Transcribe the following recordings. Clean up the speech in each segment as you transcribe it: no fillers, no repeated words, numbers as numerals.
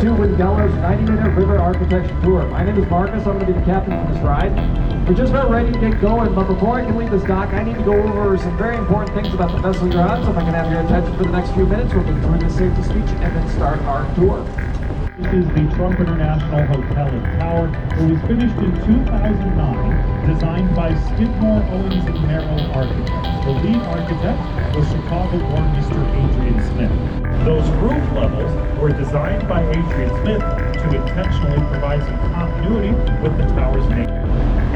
to Windeller's 90-minute river architecture tour. My name is Marcus. I'm going to be the captain for this ride. We're just about ready to get going, but before I can leave this dock, I need to go over some very important things about the vessel you're on. So if I can have your attention for the next few minutes, we'll go through the safety speech and then start our tour. This is the Trump International Hotel and Tower. It was finished in 2009, designed by Skidmore, Owings & Merrill Architects. The lead architect was Chicago-born Mr. Adrian Smith. Those roof levels were designed by Adrian Smith to intentionally provide some continuity with the tower's name.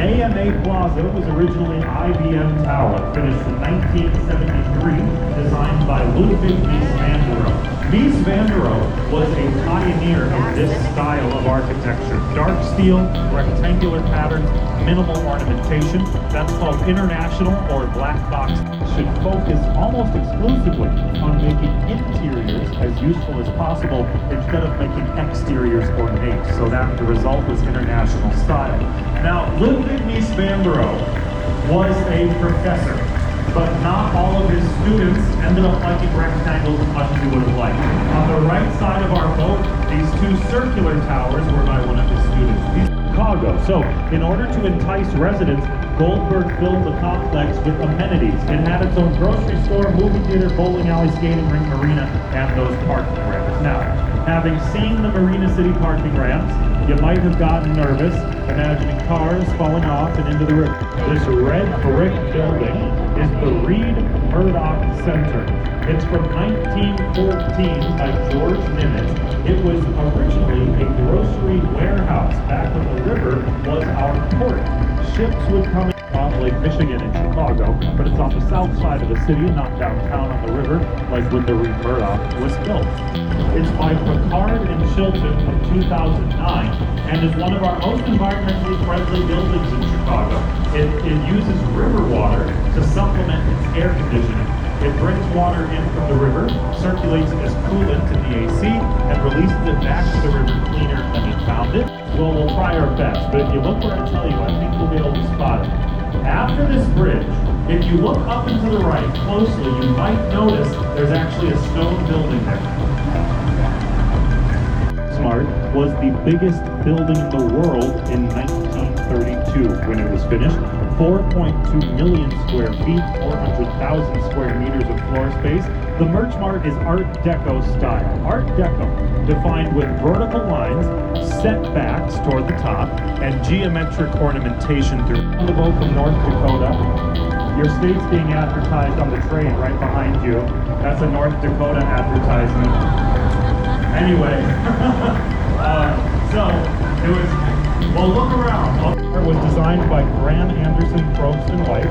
AMA Plaza was originally IBM Tower, finished in 1973, designed by Ludwig Mies van der Rohe. Mies van der Rohe was a pioneer of this style of architecture. Dark steel, rectangular patterns, minimal ornamentation. That's called international or black box. Should focus almost exclusively on making interiors as useful as possible instead of making exteriors ornate. So that the result was international style. Now, Ludwig Mies van der Rohe was a professor, but not all of his students ended up liking rectangles as much as he would have liked. On the right side of our boat, these two circular towers were by one of his students. Chicago. So, in order to entice residents, Goldberg filled the complex with amenities. It had its own grocery store, movie theater, bowling alley, skating rink, marina, and those parking ramps. Now, having seen the Marina City parking ramps, you might have gotten nervous, imagining cars falling off and into the river. This red brick building is the Reed Murdoch Center. It's from 1914 by George Nimitz. It was originally a grocery warehouse back when the river was our port. Ships would come in off Lake Michigan in Chicago, but it's on the south side of the city, not downtown on the river, like when the Reed Murdoch was built. It's by Picard and Chilton from 2009, and is one of our most environmentally friendly buildings in Chicago. It uses river water to supplement its air conditioning. It brings water in from the river, circulates it as coolant in the AC, and releases it back to the river cleaner than it found it. Well, we'll try our best, but if you look where I tell you, I think you'll be able to spot it. After this bridge, if you look up and to the right closely, you might notice there's actually a stone building there. Smart was the biggest building in the world in 1932 when it was finished. 4.2 million square feet, 400,000 square meters of floor space. The Merch Mart is Art Deco style. Art Deco, defined with vertical lines, setbacks toward the top, and geometric ornamentation through the boat from North Dakota. Your state's being advertised on the train right behind you. That's a North Dakota advertisement. Anyway, so it was, well, look around. It was designed by Graham Anderson, Probst and White,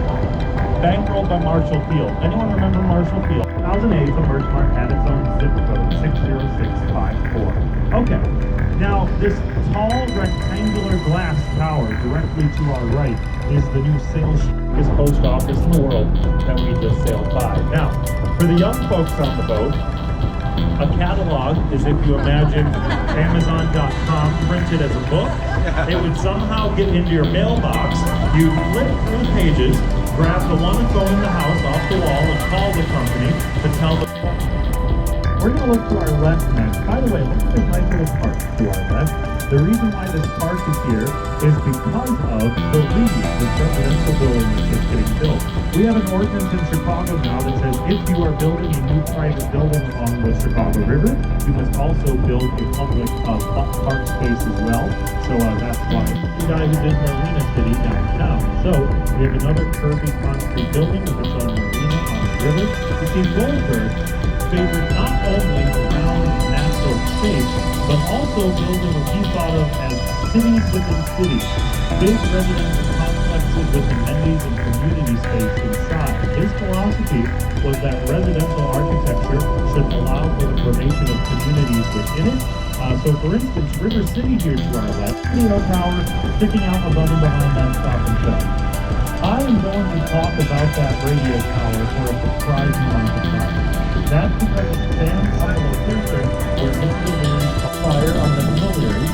bankrolled by Marshall Field. Anyone remember Marshall Field? 2008, the Merch Mart had its own zip code, 60654. Okay, now this tall rectangular glass tower directly to our right is the new sales post office in the world that we just sailed by. Now, for the young folks on the boat, a catalog is, if you imagine Amazon.com printed as a book. It would somehow get into your mailbox. You flip through the pages, grab the one that's going in the house off the wall, and call the company to tell them. We're going to look to our left next. By the way, look at this nice little park to our left. The reason why this park is here is because of the Reed, the residential building that's just getting built. We have an ordinance in Chicago now that says if you are building a new private building along the Chicago River, you must also build a public park space as well. So that's why. The guy who did Marina City downtown. So we have another curvy concrete building with its own marina on the river. You see, Goldberg favored not only round natural space, but also building what he thought of as cities within cities. Big residential complexes with amenities and community space inside. His philosophy was that residential architecture should allow for the formation of communities within it. So for instance, River City here to our left, radio tower sticking out above and behind that stop and shop. I am going to talk about that radio tower for a surprising length of time. That's because it stands on a location where Mr. Lee's fire on the Hillary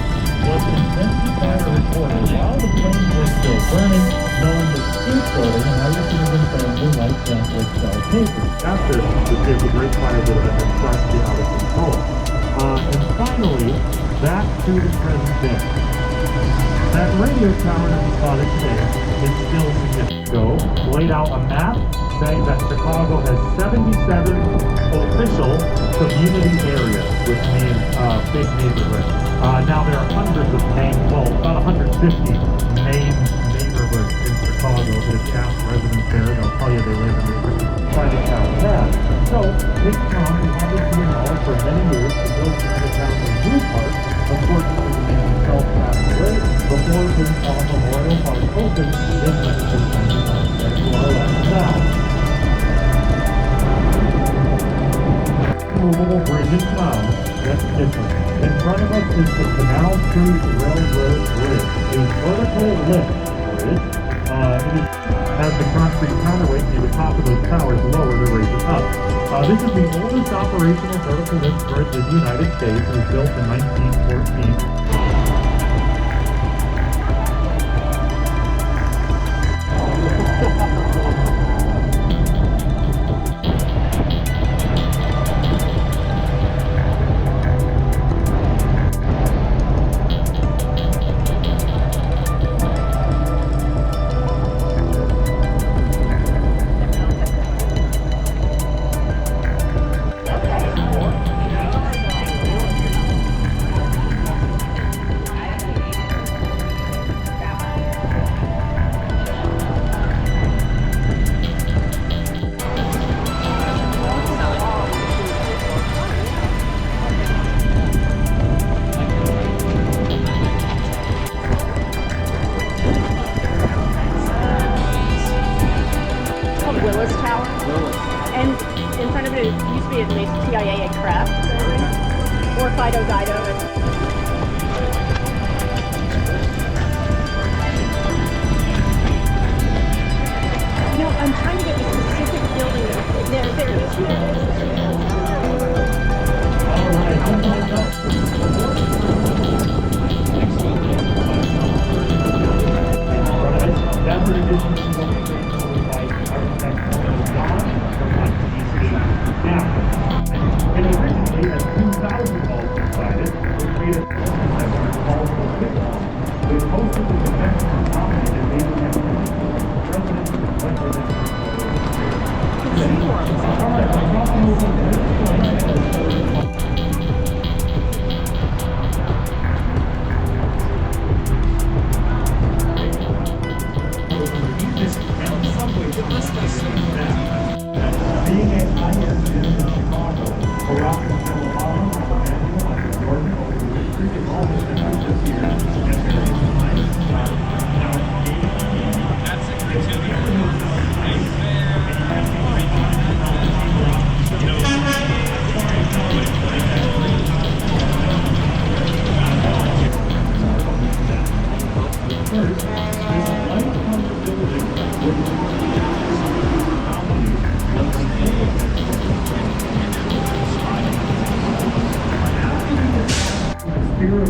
was invented by a reporter while the flames were still burning, knowing the scapegoating and how your children family like them with sell papers. After the great fire would have been trust be out of control. And finally, back to the present day. That radio tower that we spotted today is still significant. So, laid out a map saying that Chicago has 77 official community areas, which means big neighborhoods. Now there are hundreds of about 150 main neighborhoods in Chicago. If you ask residents there, they'll tell you they live in the private town has. So, Big Tom, who had this knowledge for many years to build Chinatown in Blue Park, unfortunately the man himself passed away before Big Tom Memorial Park opened in 1999. And to our left now. Movable bridge in town, that's different. In front of us is the Canal Street Railroad Bridge, a vertical lift bridge. Has the concrete counterweight near the top of those towers lower to raise it up. This is the oldest operational vertical lift bridge in the United States. It was built in 1914. And in front of it used to be at least TIAA Craft or Fido Dido. No, I'm trying to get the specific building. There it is.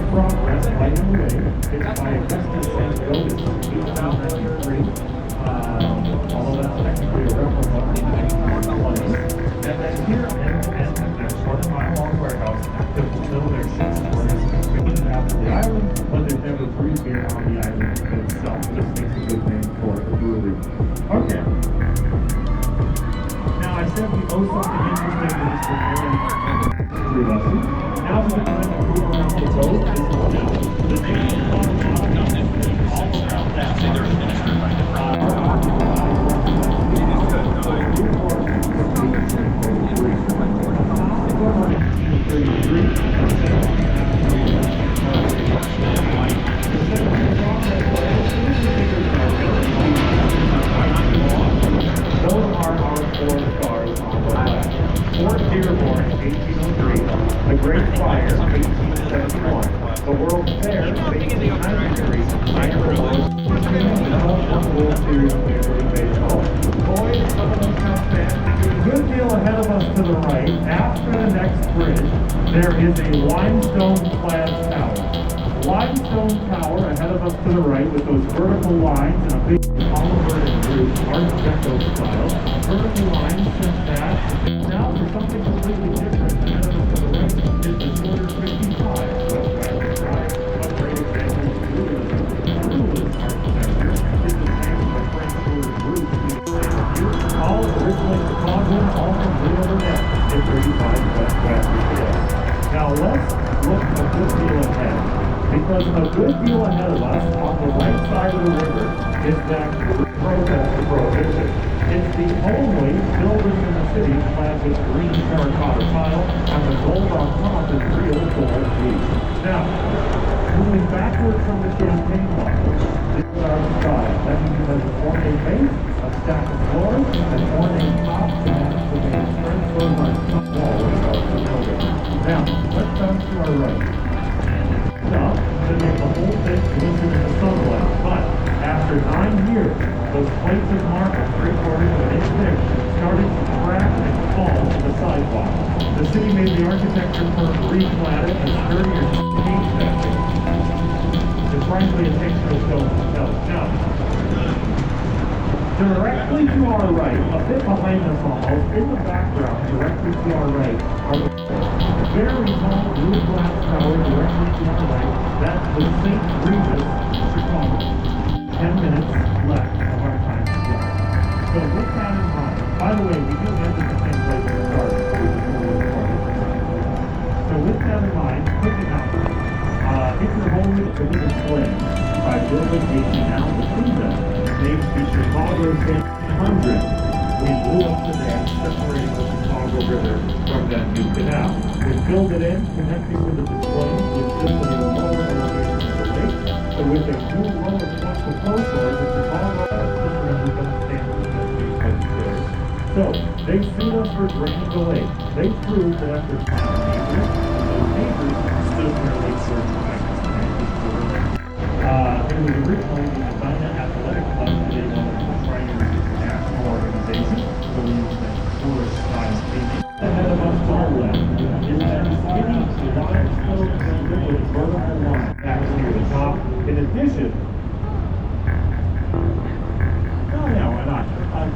Progress right in the way. It's by Augustus St. Jonas in 1893. Although that's technically a replica of the 1920s. And then here and their quarter-mile-long warehouse to fulfill their 6 orders after the island, but they've never brewed beer on the island itself. Just makes a good name for a brewery. Okay. Now I said we owe something interesting to this history lesson. Now we're going to move around the boat. The main all around that. Those are our 4 stars on the left. Fort Dearborn, 1803. The Great Fire, 1871. The World's Fair, 1893. And the World Series of Major League Baseball. Boys, some of them count fans. A good deal ahead of us to the right, after the next bridge, there is a limestone-clad tower. Limestone tower ahead of us to the right with those vertical lines and a big olive roof, Art Deco style. Vertical lines sent that. Now for something completely different. Ahead of us to the right is the shorter 55. because a good deal ahead of us, on the right side of the river, is that protest of prohibition. It's the only building in the city clad with green terracotta tile, and the gold on top is real gold leaf. Now, moving backwards from the champagne bottle, this is our style. That means it has an ornate base, a stack of floors, an ornate top, and that's the main strength for my top wall of the building. Now, let's bounce to our right. Enough to make the whole thing glisten in the sunlight, but after 9 years, those plates of marble, 3/4 of an inch thick, started to crack and fall to the sidewalk. The city made the architecture firm reclad it and sturdier paint that thing. And frankly, it takes no stone to tell. Now, directly to our right, a bit behind us almost, in the background, directly to our right, are the very tall blue glass tower directly to our right. That's the St. Regis, Chicago. 10 minutes left of our time to go. So with that in mind, by the way, we do end at the same place we started, which is really important. So with that in mind, quick announcement. If you're holding to the display by building a canal between them, named the Chicago 100, we blew up the dam separating the Chicago River from that new canal. We filled it in, connecting to the display with simply a lower elevation of the lake. So with a new lower flexible flow source, the Chicago River becomes standard. So they sued us for draining the lake. They proved that after 5 years, those neighbors stood where Lake Shore it was originally the Medina Athletic Club, today one of the primary national organizations, so we use that tourist-style painting. Ahead of us to our left is that skinny limestone building with vertical line back near the top. In addition, why not?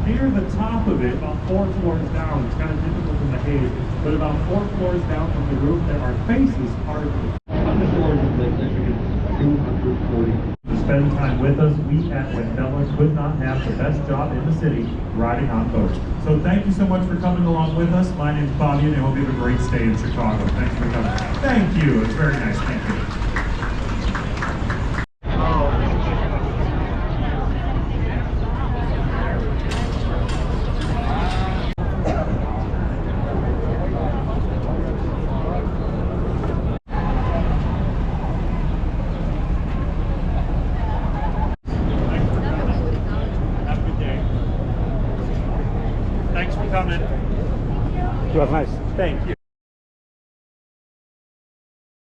Near the top of it, about 4 floors down, it's kind of difficult in the haze, but about 4 floors down from the roof, there are faces carved on the doors of Lake Michigan 240. To spend time with us, we at Wendella could not have the best job in the city riding on boats. So thank you so much for coming along with us. My name's Bobby, and I hope you have a great stay in Chicago. Thanks for coming. Thank you. It's very nice. Thank you. Thanks for coming. It was nice. Thank you.